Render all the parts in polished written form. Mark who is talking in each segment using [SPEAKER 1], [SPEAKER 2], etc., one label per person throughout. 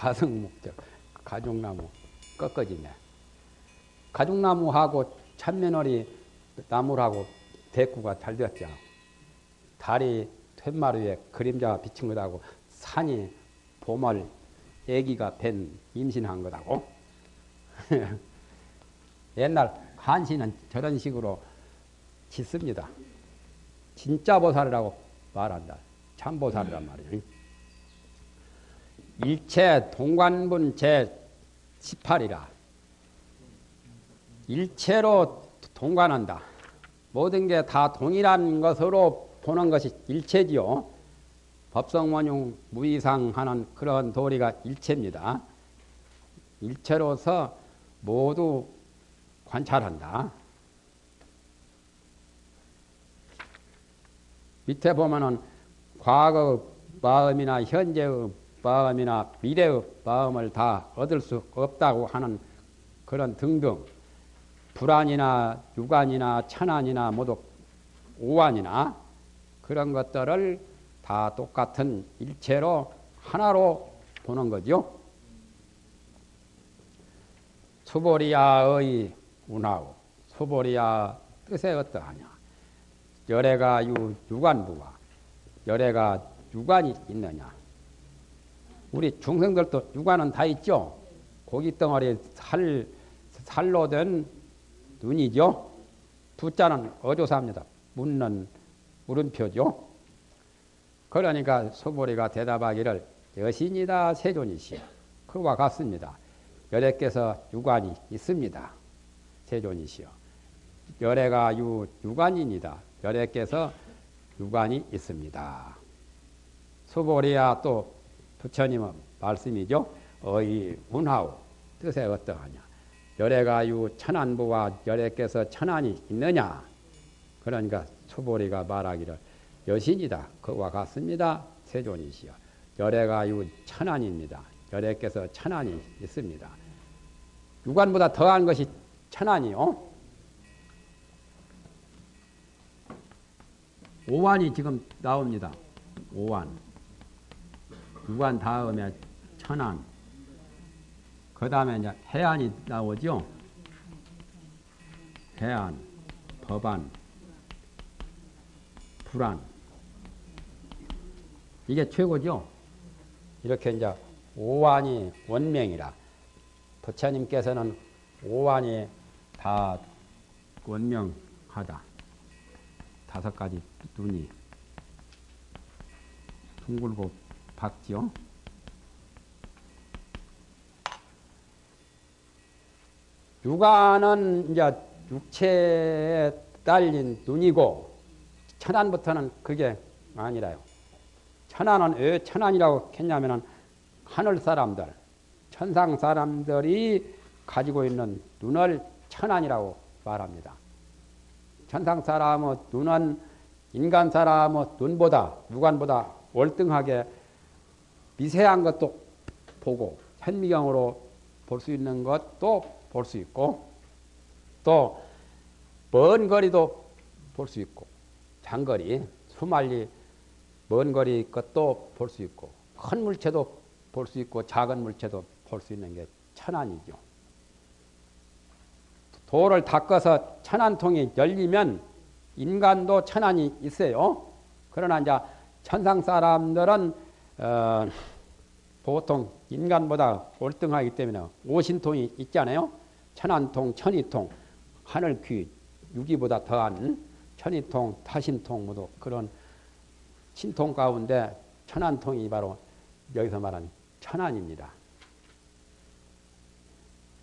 [SPEAKER 1] 가성목적 가죽나무 꺾어지네. 가죽나무하고 참매놀이 나무하고 대꾸가 잘 되었죠. 달이 툇마루에 그림자가 비친 것하고 산이 봄을 애기가 뵌 임신한 것하고 옛날 한시는 저런 식으로 짓습니다. 진짜 보살이라고 말한다. 참보살이란 말이에요. 일체 동관분 제18이라. 일체로 동관한다. 모든 게 다 동일한 것으로 보는 것이 일체지요. 법성원용 무이상하는 그런 도리가 일체입니다. 일체로서 모두 관찰한다. 밑에 보면은 과거의 마음이나 현재의 마음이나 미래의 마음을 다 얻을 수 없다고 하는 그런 등등 불안이나 유관이나 천안이나 모두 오안이나 그런 것들을 다 똑같은 일체로 하나로 보는 거죠. 수보리야의 운하오. 수보리야 뜻에 어떠하냐. 열애가 유관부와 열애가 유관이 있느냐. 우리 중생들도 유관은 다 있죠. 고깃덩어리 살로 된 눈이죠. 부자는 어조사입니다. 묻는 물음표죠. 그러니까 수보리가 대답하기를 여신이다 세존이시여. 그와 같습니다. 열애께서 유관이 있습니다. 세존이시여. 열애가 유관이니다. 열애께서 유관이 있습니다. 수보리야 또 부처님의 말씀이죠. 어이 운하오. 뜻에 어떠하냐. 열애가 천안부와 열애께서 천안이 있느냐. 그러니까 수보리가 말하기를 여신이다. 그와 같습니다. 세존이시여. 열애가 천안입니다. 열애께서 천안이 있습니다. 유관보다 더한 것이 천안이요. 오완이 지금 나옵니다. 오완. 유관 다음에 천안. 그 다음에 이제 해안이 나오죠. 해안, 법안, 불안. 이게 최고죠. 이렇게 이제 오완이 원명이라. 부처님께서는 오완이 다 원명하다. 5가지 눈이 둥글고 밝지요. 유관은 이제 육체에 딸린 눈이고 천안부터는 그게 아니라요. 천안은 왜 천안이라고 했냐면은 하늘 사람들, 천상 사람들이 가지고 있는 눈을 천안이라고 말합니다. 천상 사람의 눈은 인간 사람의 눈보다, 육안보다 월등하게 미세한 것도 보고 현미경으로 볼 수 있는 것도 볼 수 있고 또 먼 거리도 볼 수 있고 장거리, 수만리 먼 거리 것도 볼 수 있고 큰 물체도 볼 수 있고 작은 물체도 볼 수 있는 게 천안이죠. 돌을 닦아서 천안통이 열리면 인간도 천안이 있어요. 그러나 이제 천상 사람들은 보통 인간보다 월등하기 때문에 오신통이 있잖아요. 천안통, 천이통, 하늘귀, 유기보다 더한 천이통, 타신통 모두 그런 신통 가운데 천안통이 바로 여기서 말한 천안입니다.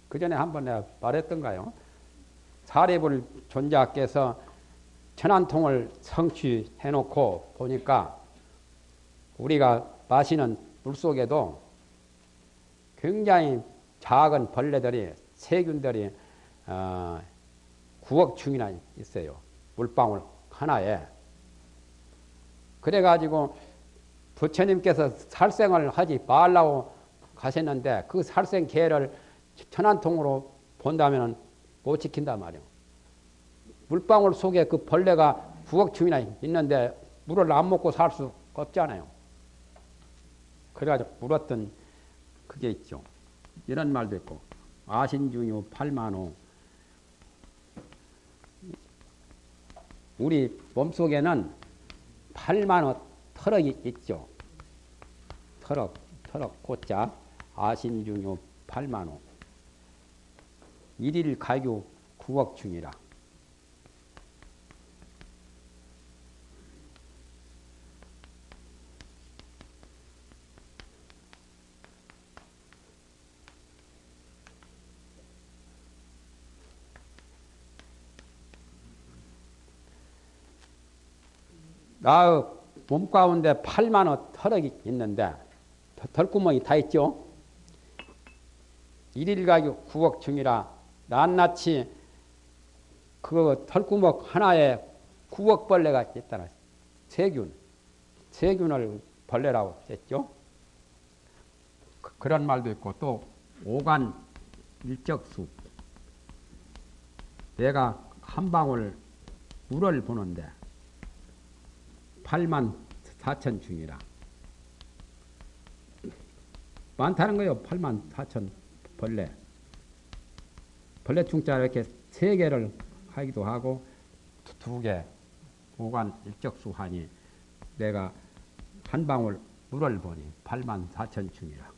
[SPEAKER 1] 그 전에 한번 내가 말했던가요? 사리불 존자께서 천안통을 성취해놓고 보니까 우리가 마시는 물속에도 굉장히 작은 벌레들이 세균들이 9억 충이나 있어요. 물방울 하나에. 그래가지고 부처님께서 살생을 하지 말라고 가셨는데 그 살생 개를 천안통으로 본다면 못 지킨단 말이에요. 물방울 속에 그 벌레가 9억 충이나 있는데 물을 안 먹고 살 수 없잖아요. 그래가지고 물었던 그게 있죠. 이런 말도 있고 아신중유 팔만호. 우리 몸속에는 8만호 터럭이 있죠. 터럭 고자 아신중유 8만호. 일일 가교 9억 중이라. 나의 몸 가운데 8만호 털럭이 있는데 털구멍이 다 있죠. 일일 가격 9억 중이라 낱낱이 그 털구멍 하나에 9억 벌레가 있다는 세균을 벌레라고 했죠. 그런 말도 있고 또 오간 일적수. 내가 한 방울 물을 보는데 8만 4천 중이라. 많다는 거예요. 8만 4천 벌레. 벌레 충자 이렇게 3개를 하기도 하고 2개 오간 일적수하니 내가 한 방울 물을 보니 8만 4천 중이라.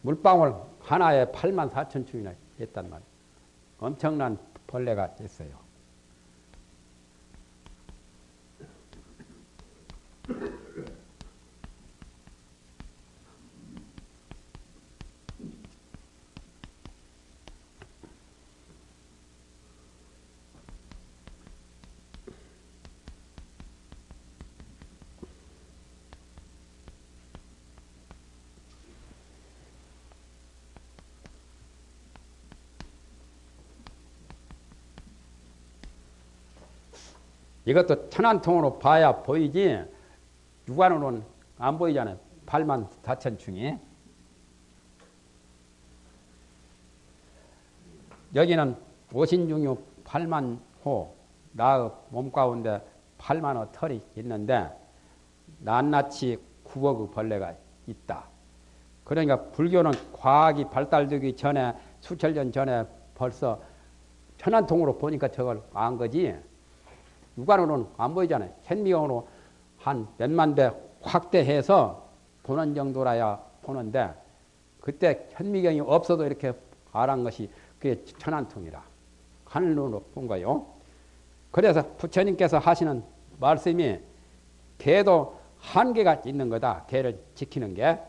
[SPEAKER 1] 물방울 하나에 8만 4천 중이나 있단 말이에요. 엄청난 벌레가 있어요. 이것도 천안통으로 봐야 보이지 육안으로는 안 보이잖아요. 8만 4천 중에. 여기는 오신중유 8만 호, 나의 몸 가운데 8만 호 털이 있는데 낱낱이 9억의 벌레가 있다. 그러니까 불교는 과학이 발달되기 전에 수천 년 전에 벌써 천안통으로 보니까 저걸 안 거지. 육안으로는 안 보이잖아요. 현미경으로 한 몇만 배 확대해서 보는 정도라야 보는데 그때 현미경이 없어도 이렇게 알한 것이 그게 천안통이라. 하늘로 본 거요. 그래서 부처님께서 하시는 말씀이 개도 한계가 있는 거다. 개를 지키는 게.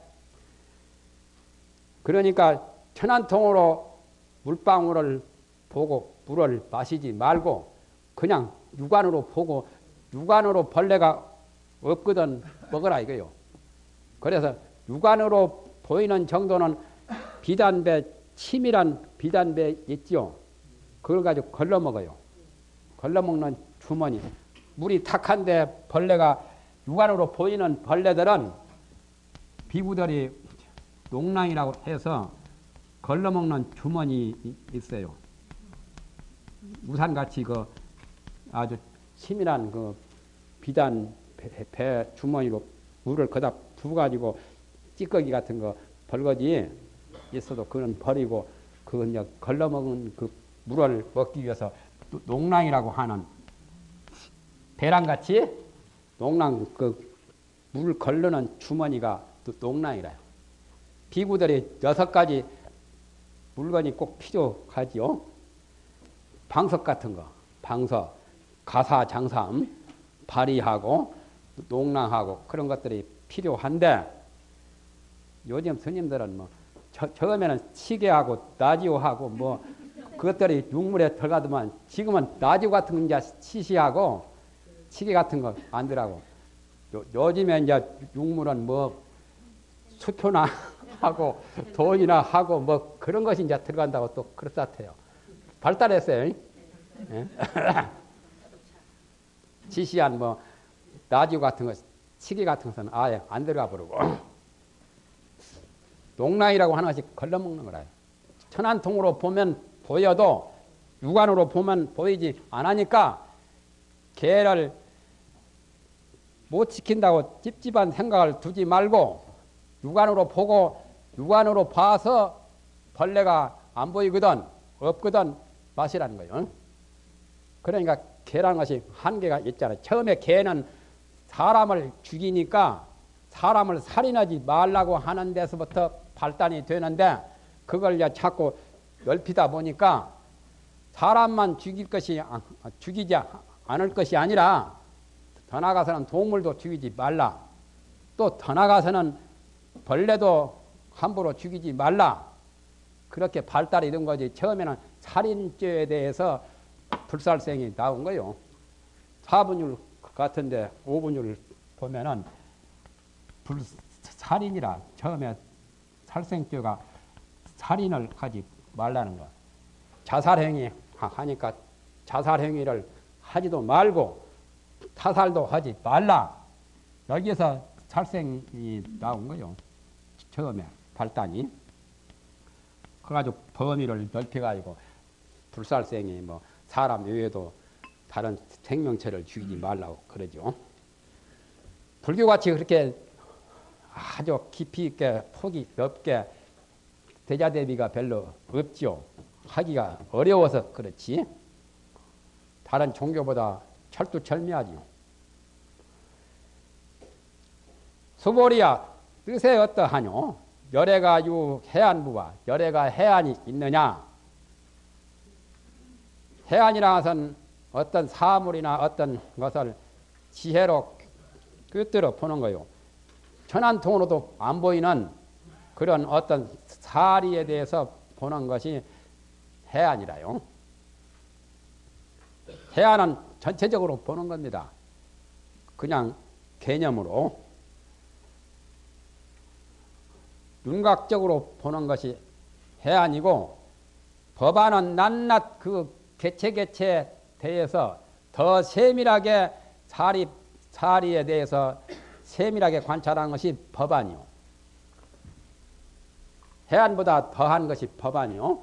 [SPEAKER 1] 그러니까 천안통으로 물방울을 보고 물을 마시지 말고 그냥 육안으로 보고 육안으로 벌레가 없거든 먹으라 이거요. 그래서 육안으로 보이는 정도는 비단배, 치밀한 비단배 있죠. 그걸 가지고 걸러 먹어요. 걸러 먹는 주머니. 물이 탁한데 벌레가 육안으로 보이는 벌레들은 비구들이 농랑이라고 해서 걸러 먹는 주머니 있어요. 우산같이 그 아주 치밀한 그 비단 배 주머니로 물을 거다 부어가지고 찌꺼기 같은 거 벌거지 있어도 그건 버리고 그건 이제 걸러먹은 그 물을 먹기 위해서 농랑이라고 하는 배랑같이 농랑 그 물 걸르는 주머니가 농랑이라요. 비구들이 6가지 물건이 꼭 필요하지요. 방석 같은 거, 방석, 가사장삼, 발이하고 농랑하고 그런 것들이 필요한데 요즘 스님들은 뭐 처음에는 시계하고 라디오하고 뭐 그것들이 육물에 들어가더만 지금은 라디오 같은 거 이제 시시하고 시계 같은 거 안 들어가고 요즘에 이제 육물은 뭐 수표나 하고 돈이나 하고 뭐 그런 것이 이제 들어간다고 또 그렇다해요. 발달했어요. 예? 시시한 뭐 라디오 같은 거, 시계 같은 것은 아예 안 들어가 버리고 농랑이라고 하는 것이 걸러먹는 거라요. 천안통으로 보면 보여도 육안으로 보면 보이지 않으니까 개를 못 지킨다고 찝찝한 생각을 두지 말고 육안으로 보고 육안으로 봐서 벌레가 안 보이거든 없거든 맛이라는 거예요. 그러니까 개라는 것이 한계가 있잖아요. 처음에 개는 사람을 죽이니까 사람을 살인하지 말라고 하는 데서부터 발단이 되는데 그걸 이제 자꾸 넓히다 보니까 사람만 죽이지 않을 것이 아니라 더 나아가서는 동물도 죽이지 말라. 또 더 나아가서는 벌레도 함부로 죽이지 말라. 그렇게 발달이 된 거지. 처음에는 살인죄에 대해서 불살생이 나온 거요. 4분율 같은데 5분율 보면은 살인이라 처음에 살생죄가 살인을 하지 말라는 거. 자살행위 하니까 자살행위를 하지도 말고 타살도 하지 말라. 여기에서 살생이 나온 거요. 처음에 발단이. 그래가지고 범위를 넓혀가지고 불살생이 뭐 사람 외에도 다른 생명체를 죽이지 말라고 그러죠. 불교같이 그렇게 아주 깊이 있게 폭이 넓게 대자대비가 별로 없죠. 하기가 어려워서 그렇지. 다른 종교보다 철두철미하죠. 수보리야 뜻에 어떠하뇨? 열애가 해안부와 열애가 해안이 있느냐? 해안이라 것은 어떤 사물이나 어떤 것을 지혜로 꿰뚫어 보는 거요. 천안통으로도 안 보이는 그런 어떤 사리에 대해서 보는 것이 해안이라요. 해안은 전체적으로 보는 겁니다. 그냥 개념으로. 윤곽적으로 보는 것이 해안이고 법안은 낱낱 그 개체개체에 대해서 더 세밀하게 사리에 대해서 세밀하게 관찰하는 것이 법안이요. 해안보다 더한 것이 법안이요.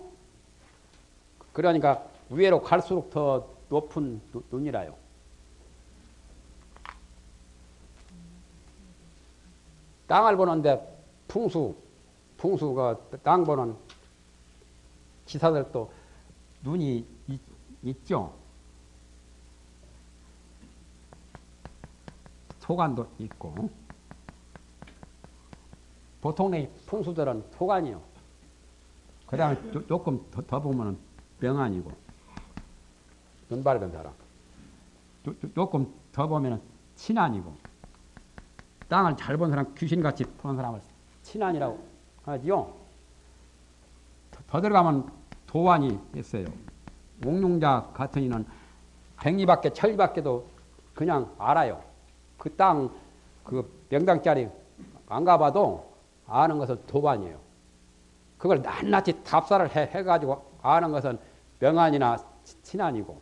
[SPEAKER 1] 그러니까 위로 갈수록 더 높은 눈이라요. 땅을 보는데 풍수가 땅 보는 기사들도 눈이 있죠. 소관도 있고. 보통의 풍수들은 소관이요. 그 다음에 조금 더 보면 명안이고. 눈 밝은 사람. 조금 더 보면 친안이고. 땅을 잘 본 사람, 귀신같이 보는 사람을 친안이라고 하지요. 더 들어가면 도안이 있어요. 옥룡자 같은 이는 백리밖에 천리밖에도 그냥 알아요. 그 땅, 그 명당짜리 안 가봐도 아는 것은 도안이에요. 그걸 낱낱이 답사를 해가지고 아는 것은 명안이나 친안이고.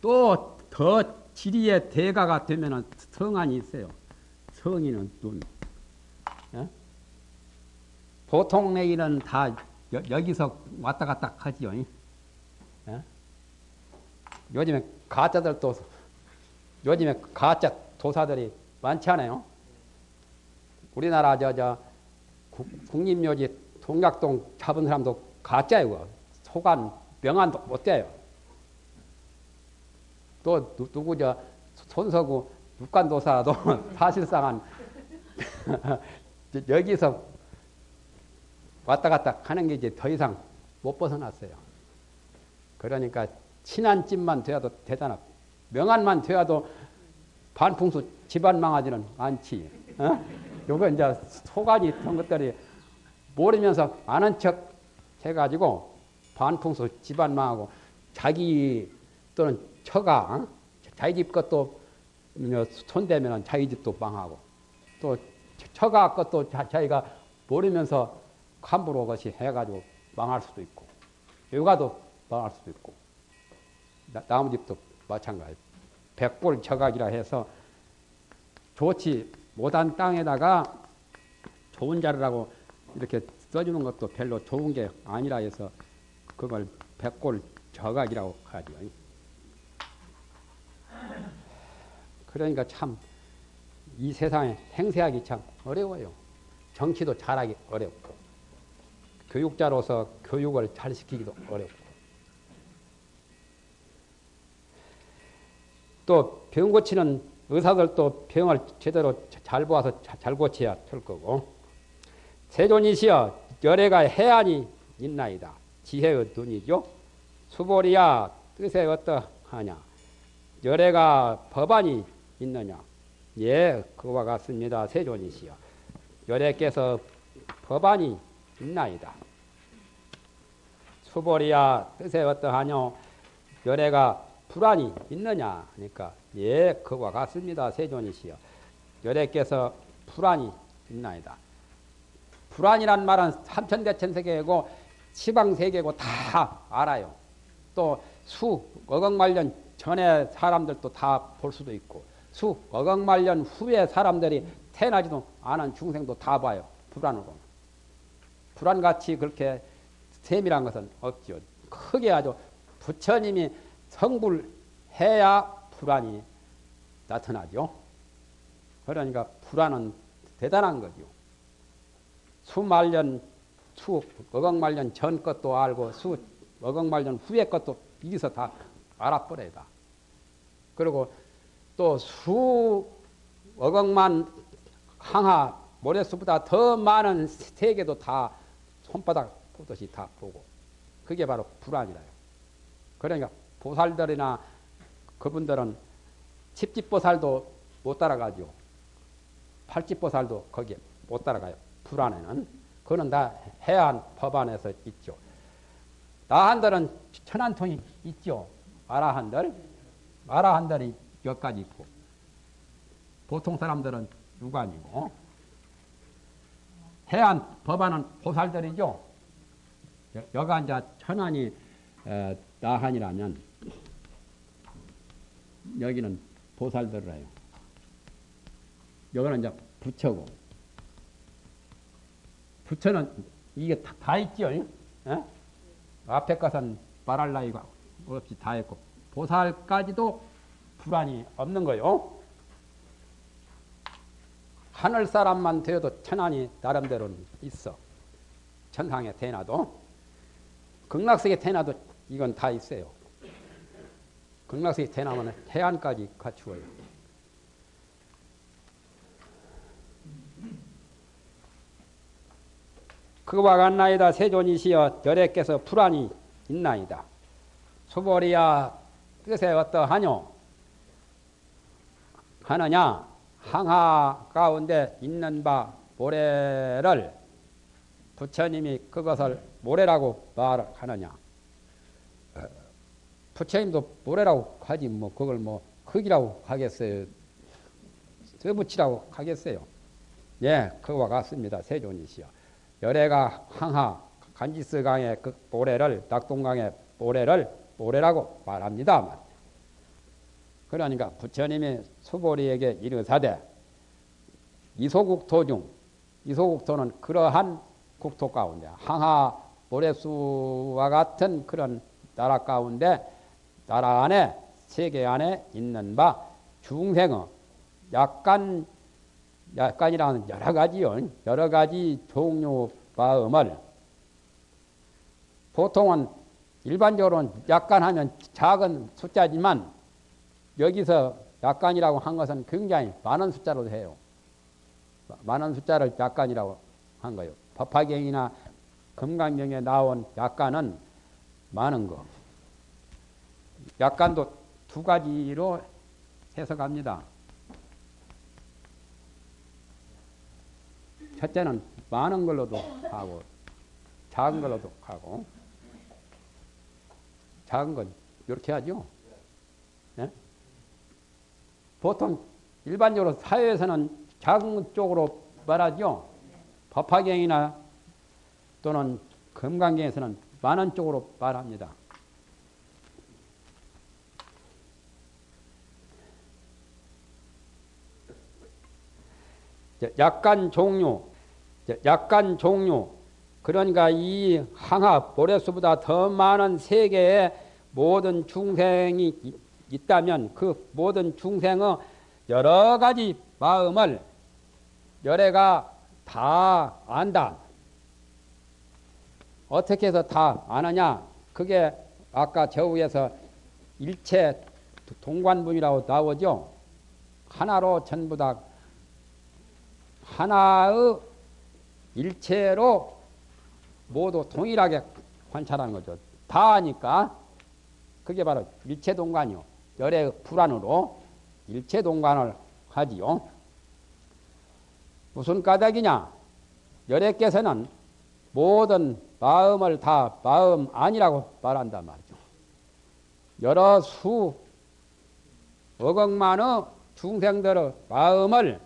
[SPEAKER 1] 또 더 지리의 대가가 되면은 성안이 있어요. 성이는 눈. 예? 보통 얘기는 다 여기서 왔다 갔다 하지요. 예? 요즘에 가짜 도사들이 많지 않아요? 우리나라 국립묘지 동작동 잡은 사람도 가짜예요. 소관 명안도 못 돼요. 또 누구 손서구 육관도사도 사실상은 여기서 왔다 갔다 하는 게 이제 더 이상 못 벗어났어요. 그러니까 친한집만 돼도 대단하고 명안만 돼도 반풍수 집안 망하지는 않지. 요거 이제 소관이 있던 것들이 모르면서 아는 척 해가지고 반풍수 집안 망하고 자기 또는 처가 자기 집 것도 손대면 자기 집도 망하고 또 처가 것도 자기가 모르면서 함부로 것이 해가지고 망할 수도 있고 여가도 망할 수도 있고 나무 집도 마찬가지. 백골 처각이라 해서 좋지 못한 땅에다가 좋은 자리라고 이렇게 써주는 것도 별로 좋은 게 아니라 해서 그걸 백골 처각이라고 하죠. 그러니까 참 이 세상에 행세하기 참 어려워요. 정치도 잘하기 어렵고, 교육자로서 교육을 잘 시키기도 어렵고, 또 병 고치는 의사들도 병을 제대로 잘 보아서 잘 고쳐야 될 거고, 세존이시여 열애가 해안이 있나이다. 지혜의 눈이죠. 수보리야 뜻에 어떠하냐. 열애가 법안이 있느냐. 예, 그와 같습니다. 세존이시여 열애께서 법안이 있나이다. 수보리야 뜻에 어떠하냐. 열애가 불안이 있느냐 하니까 예, 그와 같습니다. 세존이시여 열애께서 불안이 있나이다. 불안이란 말은 삼천대천세계고 시방세계고 다 알아요. 또 수억억만년 전에 사람들도 다 볼 수도 있고 수억억만년 후에 사람들이 태어나지도 않은 중생도 다 봐요. 불안으로. 불안같이 그렇게 세밀한 것은 없죠. 크게 아주 부처님이 성불해야 불안이 나타나죠. 그러니까 불안은 대단한 거죠. 수만년, 수억억만년 전 것도 알고 수억억만년 후의 것도 여기서 다 알아버려야 돼. 그리고 또 수억억만 항하 모래수보다 더 많은 세계도 다 손바닥 보듯이 다 보고, 그게 바로 불안이라요. 그러니까 보살들이나 그분들은 칩집보살도 못 따라가죠. 팔집보살도 거기에 못 따라가요. 불안에는. 그거는 다 해안 법안에서 있죠. 나한들은 천안통이 있죠. 아라한들이 몇 가지 있고, 보통 사람들은 유관이고, 해안 법안은 보살들이죠. 여가 이제 천안이 나한이라면 여기는 보살들이에요. 여기는 이제 부처고, 부처는 이게 다 있죠. 에? 앞에 것은 말할 나위가 없이 다 있고, 보살까지도 불안이 없는 거요. 하늘 사람만 되어도 천안이 나름대로는 있어. 천상에 태어나도, 극락세계 태어나도 이건 다 있어요. 극락세계 태어나면 해안까지 갖추어요. 그와 같나이다. 세존이시여 열애께서 불안이 있나이다. 수보리야 뜻에 어떠하뇨 하느냐. 항하 가운데 있는 바 모래를 부처님이 그것을 모래라고 말하느냐. 부처님도 모래라고 하지 뭐 그걸 뭐 흙이라고 하겠어요. 써붙이라고 하겠어요. 예, 그와 같습니다. 세존이시여 열애가 항하 간지스강의 그 모래를, 낙동강의 모래를 모래라고 말합니다. 그러니까 부처님이 수보리에게 이르사대 이소국토 중, 이소국토는 그러한 국토 가운데 항하 모래수와 같은 그런 나라 가운데, 나라 안에 세계 안에 있는 바 중생의 약간이라는 여러 가지요. 여러 가지 종류 마음을, 보통은 일반적으로는 약간 하면 작은 숫자지만 여기서 약간이라고 한 것은 굉장히 많은 숫자로 해요. 많은 숫자를 약간이라고 한 거예요. 법화경이나 금강경에 나온 약간은 많은 거. 약간도 두 가지로 해석합니다. 첫째는 많은 걸로도 하고 작은 걸로도 하고. 작은 건 이렇게 하죠. 네? 보통 일반적으로 사회에서는 작은 쪽으로 말하죠. 법화경이나 또는 금강경에서는 많은 쪽으로 말합니다. 약간 종류, 그러니까 이 항하 모래수보다 더 많은 세계에 모든 중생이 있다면 그 모든 중생의 여러 가지 마음을 열애가 다 안다. 어떻게 해서 다 아느냐? 그게 아까 저 위에서 일체 동관분이라고 나오죠. 하나로 전부 다 하나의 일체로 모두 동일하게 관찰하는 거죠. 다 아니까 그게 바로 일체동관이요. 열의 불안으로 일체동관을 하지요. 무슨 까닭이냐? 열애께서는 모든 마음을 다 마음 아니라고 말한단 말이죠. 여러 수 억억만의 중생들의 마음을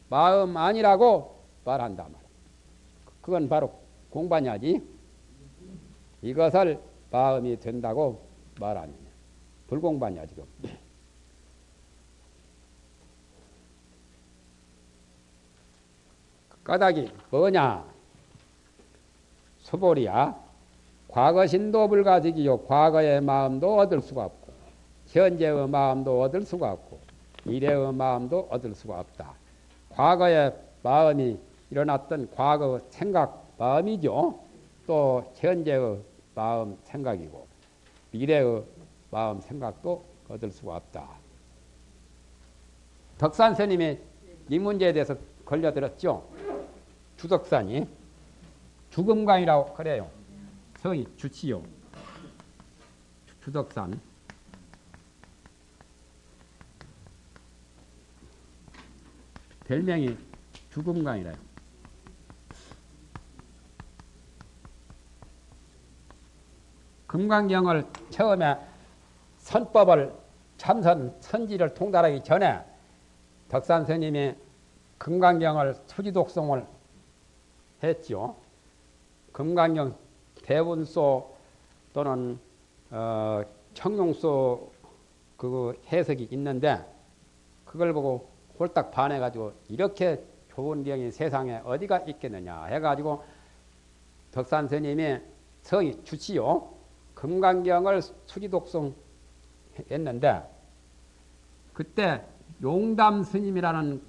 [SPEAKER 1] 마음 아니라고 말한단 말이에요. 그건 바로 공반야지. 이것을 마음이 된다고 말하느냐. 불공반이야 지금. 까닭이 뭐냐? 소보리야. 과거신도 불가득이요. 과거의 마음도 얻을 수가 없고 현재의 마음도 얻을 수가 없고 미래의 마음도 얻을 수가 없다. 과거의 마음이 일어났던 과거 생각 마음이죠. 또 현재의 마음 생각이고 미래의 마음 생각도 얻을 수가 없다. 덕산 스님이 이 문제에 대해서 걸려들었죠. 주덕산이 죽음관이라고 그래요. 성이 주치요. 주덕산. 별명이 죽음관이래요. 금강경을 처음에 선법을 참선 선지를 통달하기 전에 덕산 스님이 금강경을 수지독송을 했죠. 금강경 대운소 또는 청룡소 그 해석이 있는데 그걸 보고 홀딱 반해가지고 이렇게 좋은 경이 세상에 어디가 있겠느냐 해가지고 덕산 스님이 성이 주치요. 금강경을 수지독송 했는데 그때 용담 스님이라는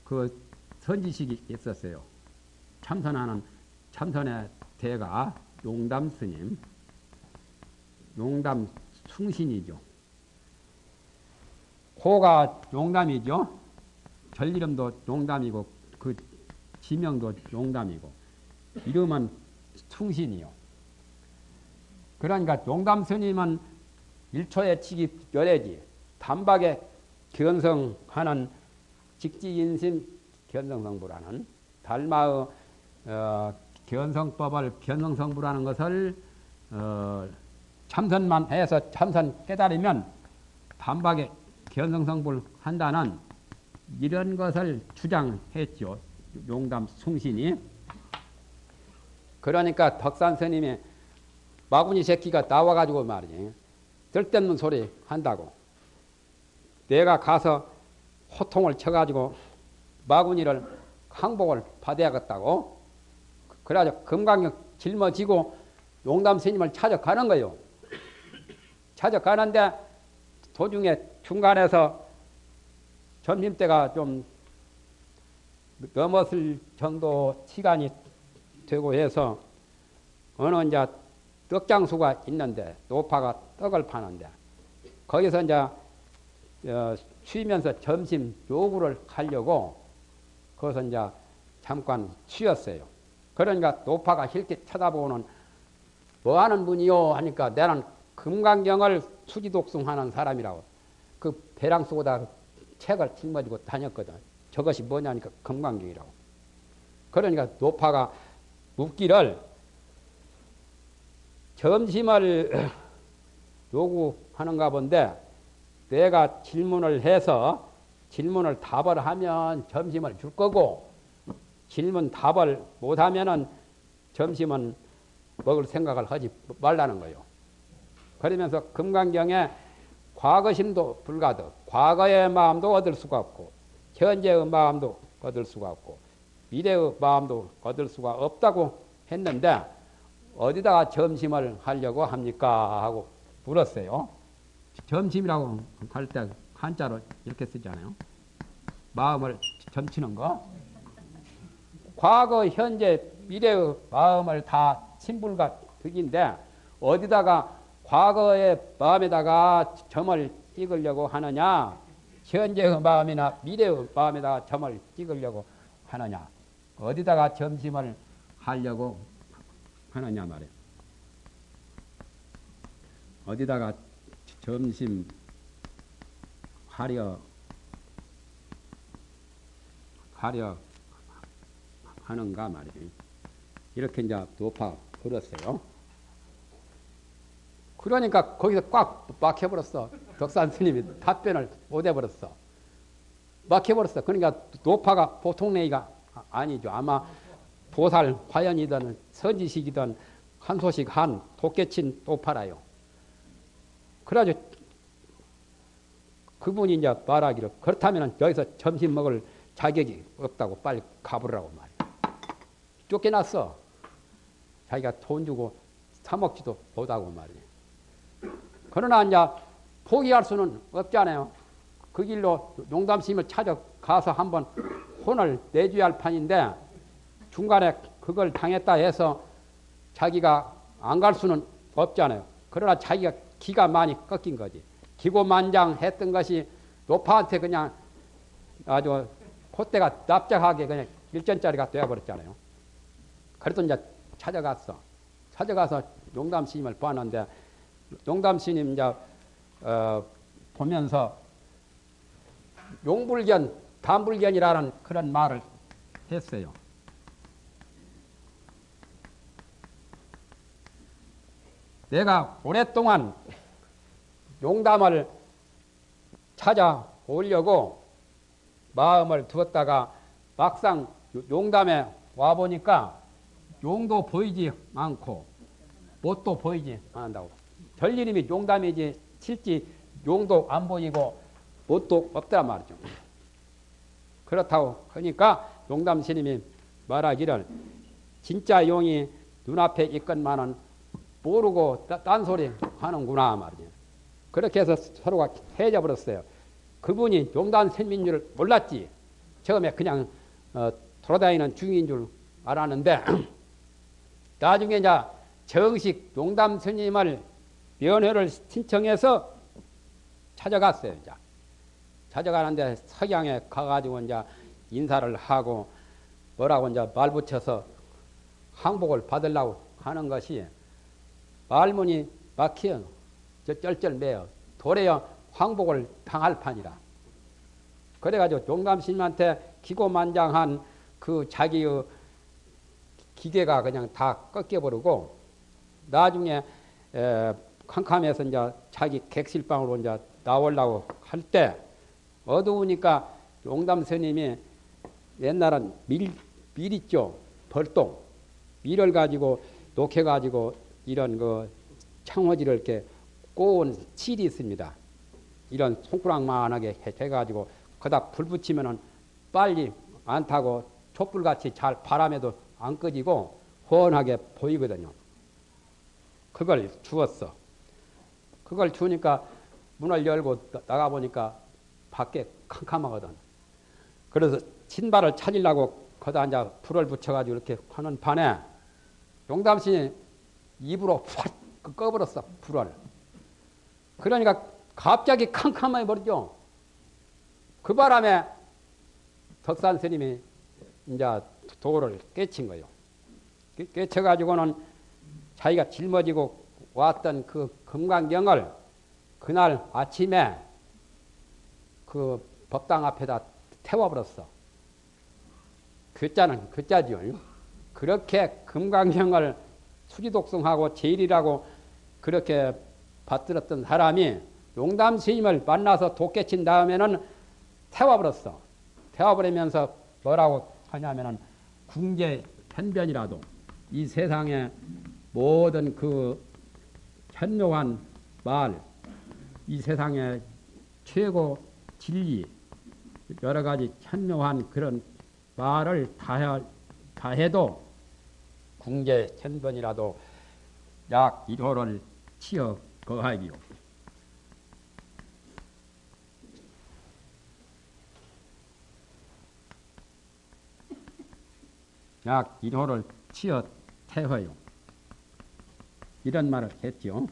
[SPEAKER 1] 그 선지식이 있었어요. 참선의 대가 용담 스님, 용담 숭신이죠. 호가 용담이죠. 전이름도 용담이고 그 지명도 용담이고 이름은 숭신이요. 그러니까 용담 스님은 일초에 치기 열애지 단박에 견성하는 직지인심 견성성부라는 달마의 견성법을 견성성부라는 것을 참선만 해서 참선 깨달으면 단박에 견성성부를 한다는 이런 것을 주장했죠. 용담 숭신이. 그러니까 덕산 스님이 마구니 새끼가 나와가지고 말이지 쓸데없는 소리 한다고 내가 가서 호통을 쳐가지고 마구니를 항복을 받아야겠다고 그래가지고 금강경 짊어지고 용담 스님을 찾아가는 거예요. 찾아가는데 도중에 중간에서 점심때가 좀 넘었을 정도 시간이 되고 해서 어느 이제 떡장수가 있는데 노파가 떡을 파는데 거기서 이제 쉬면서 점심 요구를 하려고 거기서 이제 잠깐 쉬었어요. 그러니까 노파가 힐끗 쳐다보는 뭐 하는 분이요 하니까 나는 금강경을 수지독송하는 사람이라고 그 배랑 쏘다 책을 짊어지고 다녔거든. 저것이 뭐냐니까 금강경이라고. 그러니까 노파가 묻기를 점심을 요구하는가 본데 내가 질문을 해서 질문을 답을 하면 점심을 줄 거고 질문 답을 못하면은 점심은 먹을 생각을 하지 말라는 거예요. 그러면서 금강경에 과거심도 불가득, 과거의 마음도 얻을 수가 없고 현재의 마음도 얻을 수가 없고 미래의 마음도 얻을 수가 없다고 했는데 어디다가 점심을 하려고 합니까? 하고 물었어요. 점심이라고 할 때 한자로 이렇게 쓰잖아요. 마음을 점치는 거. 과거, 현재, 미래의 마음을 다 침불과 득인데 어디다가 과거의 마음에다가 점을 찍으려고 하느냐, 현재의 마음이나 미래의 마음에다가 점을 찍으려고 하느냐, 어디다가 점심을 하려고 하느냐 말이에요. 어디다가 점심 하려 하는가 말이에요. 이렇게 이제 노파가 벌었어요. 그러니까 거기서 꽉 막혀버렸어. 덕산 스님이 답변을 못 해버렸어. 막혀버렸어. 그러니까 노파가 보통 내기가 아니죠. 아마 보살 화연이든 선지식이든 한소식 한 도깨친 노파라요. 그래가지고 그분이 이제 말하기를 그렇다면 여기서 점심 먹을 자격이 없다고 빨리 가보라고 말이야. 쫓겨났어. 자기가 돈 주고 사 먹지도 못하고 말이야. 그러나 이제 포기할 수는 없잖아요. 그 길로 용담스님을 찾아가서 한번 혼을 내줘야 할 판인데 중간에 그걸 당했다 해서 자기가 안 갈 수는 없잖아요. 그러나 자기가 기가 많이 꺾인 거지. 기고만장했던 것이 노파한테 그냥 아주 콧대가 납작하게 그냥 일전짜리가 되어버렸잖아요. 그래도 이제 찾아갔어. 찾아가서 용담스님을 보았는데 용담스님 이제 보면서 용불견, 담불견이라는 그런 말을 했어요. 내가 오랫동안 용담을 찾아오려고 마음을 두었다가 막상 용담에 와보니까 용도 보이지 않고 못도 보이지 않는다고. 전리님이 용담이지 실제 용도 안 보이고 못도 없더란 말이죠. 그렇다고 하니까 용담 스님이 말하기를 진짜 용이 눈앞에 있건만은 모르고 딴소리 하는구나 말이죠. 그렇게 해서 서로가 헤어져버렸어요. 그분이 용담 스님인 줄 몰랐지. 처음에 그냥 돌아다니는 중인 줄 알았는데 나중에 이제 정식 용담 스님을 면회를 신청해서 찾아갔어요. 이제 찾아가는데 석양에 가가지고 이제 인사를 하고 뭐라고 이제 말 붙여서 항복을 받으려고 하는 것이 말문이 막혀 쩔쩔매요. 도래여 항복을 당할 판이라. 그래가지고 용담 스님한테 기고만장한 그 자기의 기계가 그냥 다 꺾여버리고 나중에 캄캄해서 이제 자기 객실방으로 이제 나오려고 할 때 어두우니까 용담 스님이 옛날은 밀 있죠. 벌동. 밀을 가지고 녹여가지고 이런 그 창호지를 이렇게 꼬은 실이 있습니다. 이런 손가락만하게 해가지고 거기다 불 붙이면은 빨리 안 타고 촛불같이 잘 바람에도 안 꺼지고 훤하게 보이거든요. 그걸 주었어. 그걸 주니까 문을 열고 나가보니까 밖에 캄캄하거든. 그래서 신발을 찾으려고 거기다 이제 불을 붙여가지고 이렇게 하는 판에 용담스님이 입으로 확 꺼버렸어, 불을. 그러니까 갑자기 캄캄해 버리죠. 그 바람에 덕산 스님이 이제 도를 깨친 거예요. 깨쳐가지고는 자기가 짊어지고 왔던 그 금강경을 그날 아침에 그 법당 앞에다 태워버렸어. 괴짜는 괴짜지요. 그렇게 금강경을 수지독성하고 제일이라고 그렇게 받들었던 사람이 용담 스님을 만나서 도깨친 다음에는 태워버렸어. 태워버리면서 뭐라고 하냐면은 궁제 현변이라도 이 세상에 모든 그 현묘한 말, 이 세상에 최고 진리, 여러 가지 현묘한 그런 말을 다 해도 궁제 현변이라도 약 1호를 치어 거하기요. 약 1호를 치어 태허요. 이런 말을 했죠.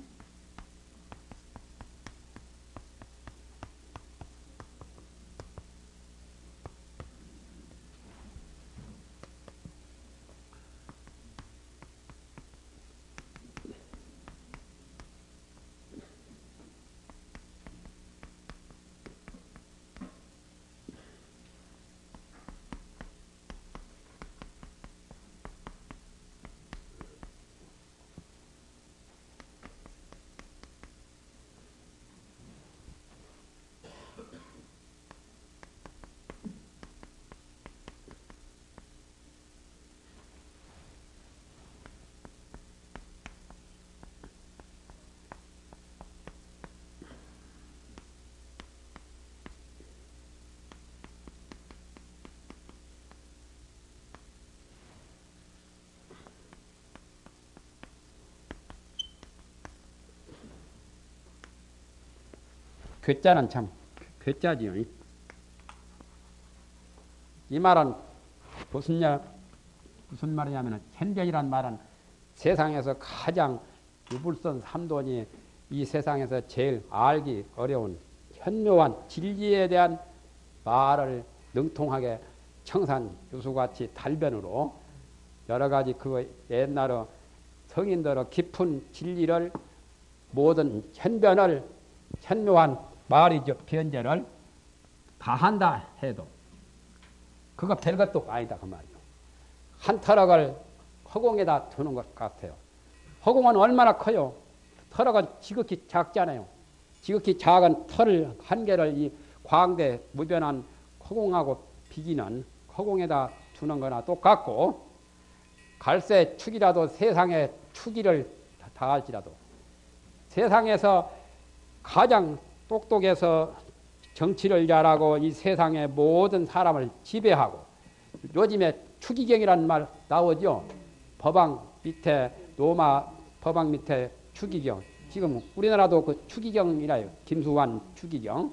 [SPEAKER 1] 괴짜는 참 괴짜지요. 이 말은 무슨 말이냐면 현변이란 말은 세상에서 가장 유불선 삼돈이 이 세상에서 제일 알기 어려운 현묘한 진리에 대한 말을 능통하게 청산유수같이 달변으로 여러 가지 그 옛날에 성인들의 깊은 진리를 모든 현변을 현묘한 말이죠. 변제를 다 한다 해도 그거 별것도 아니다 그 말이요. 한 터럭을 허공에다 두는 것 같아요. 허공은 얼마나 커요? 터럭은 지극히 작잖아요. 지극히 작은 털을 한 개를 이 광대 무변한 허공하고 비기는 허공에다 두는 거나 똑같고 갈새 축이라도 세상의 축이를 다할지라도 세상에서 가장 똑똑해서 정치를 잘하고 이 세상의 모든 사람을 지배하고 요즘에 추기경이라는 말 나오죠. 법왕 밑에 로마 법왕 밑에 추기경. 지금 우리나라도 그 추기경이라요. 김수환 추기경.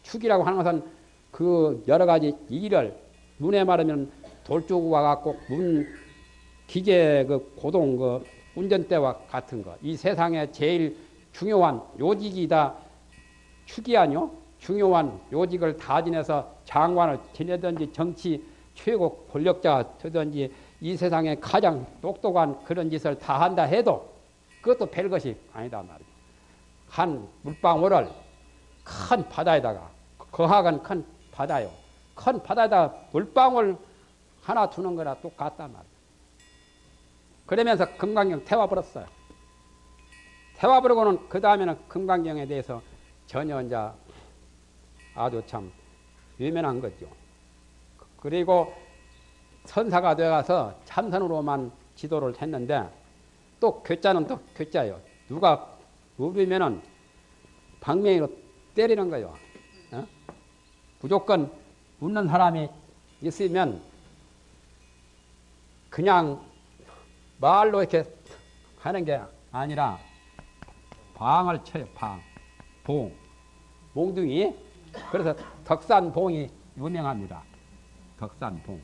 [SPEAKER 1] 축이라고 하는 것은 그 여러 가지 일을 눈에 말하면 돌조구와 같고 문 기계 그 고동 그 운전대와 같은 거. 이 세상에 제일 중요한 요직이다. 축이 아니요. 중요한 요직을 다 지내서 장관을 지내든지 정치 최고 권력자가 되든지 이 세상에 가장 똑똑한 그런 짓을 다 한다 해도 그것도 별것이 아니다 말이에요. 한 물방울을 큰 바다에다가 거하건 큰 바다요. 큰 바다에다 물방울 하나 두는 거나 똑같단 말이에요. 그러면서 금강경 태워버렸어요. 태워버리고는 그 다음에는 금강경에 대해서 전혀 이제 아주 참 유명한 거죠. 그리고 선사가 되어서 참선으로만 지도를 했는데 또 괴짜는 또 괴짜예요. 누가 물으면은 방맹이로 때리는 거예요. 어? 무조건 묻는 사람이 있으면 그냥 말로 이렇게 하는 게 아니라 방을 쳐요. 봉. 몽둥이. 그래서 덕산봉이 유명합니다. 덕산봉.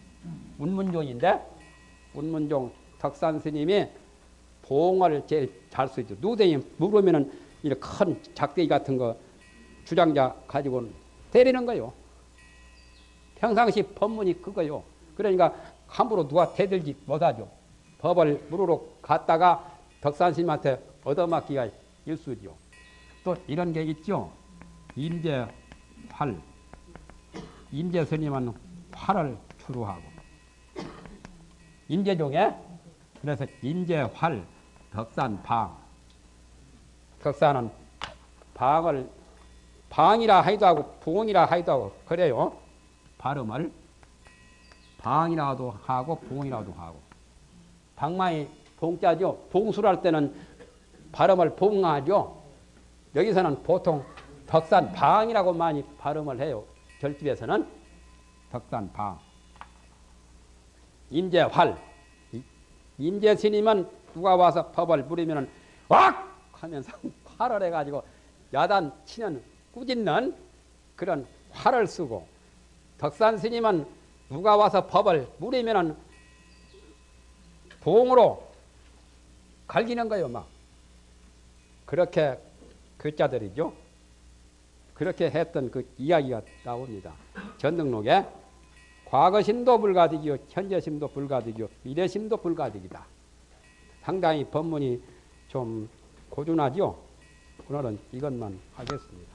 [SPEAKER 1] 운문종인데 운문종 덕산 스님이 봉을 제일 잘 쓰죠. 누대에 물으면은 이렇게 큰 작대기 같은 거 주장자 가지고 때리는 거요. 평상시 법문이 그거요. 그러니까 함부로 누가 대들지 못하죠. 법을 물으러 갔다가 덕산 스님한테 얻어맞기가 일수죠. 또 이런 게 있죠. 임재활. 임재 스님은 활을 추루하고 임재종에 그래서 임재활 덕산방. 덕산은 방을 방이라 하기도 하고 봉이라 하기도 하고 그래요. 발음을 방이라도 하고 봉이라도 하고 방망이 봉자죠. 봉술할 때는 발음을 봉하죠. 여기서는 보통 덕산방이라고 많이 발음을 해요. 절집에서는 덕산방. 임재활. 임재 스님은 누가 와서 법을 부리면은 왁 하면서 활을 해가지고 야단 치는 꾸짖는 그런 활을 쓰고 덕산 스님은 누가 와서 법을 물으면은 봉으로 갈기는 거예요, 막. 그렇게 글자들이죠. 그렇게 했던 그 이야기가 나옵니다. 전등록에 과거심도 불가득이요, 현재심도 불가득이요, 미래심도 불가득이다. 상당히 법문이 좀 고준하죠. 오늘은 이것만 하겠습니다.